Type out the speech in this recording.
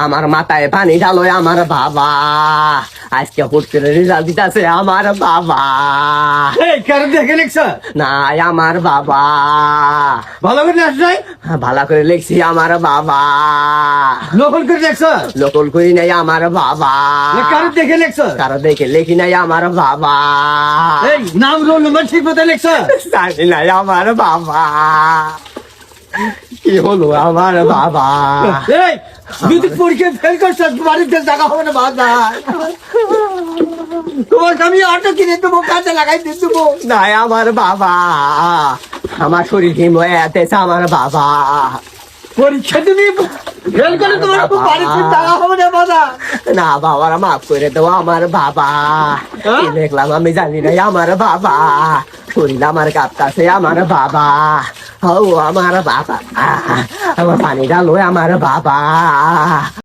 আমার মাথায় পানি ঢালো আমার বাবা, আজকে হোস্টেলে রেজাল্ট দিতেছে আমার বাবা। এই কারণ দেখে লিখছ নাই আমার বাবা, ভালো করে নাচ নাই, ভালো করে লিখছি আমার বাবা, নকল করে দেখছ নকল করি নাই আমার বাবা, কারণ দেখে লিখছ কারো দেখে লেখি নাই আমার বাবা, এই নাম রোল নম্বর ঠিক মতো লিখছ জানি নাই আমার বাবা, কি হলো আমার বাবা। এই যদি পরীক্ষা ফেল করছ বাড়িতে জায়গা হবে না বাধা, তোমার আমি অটো কিনে দেবো, কাজে লাগাই দিয়ে দেবো। নাই আমার বাবা, আমার শরীর হিম হয়ে আছে আমার বাবা, পরীক্ষা তুমি ফেল করে তোমার বাড়িতে জায়গা হবে না বাধা। না বাবারা মাফ করে দেবো আমার বাবা, কি দেখলাম আমি জানি নাই আমার বাবা, শরীর আমার কাঁপতাছে আমার বাবা, ও আমার বাবা, আমার পানি ডালো আমার বাবা।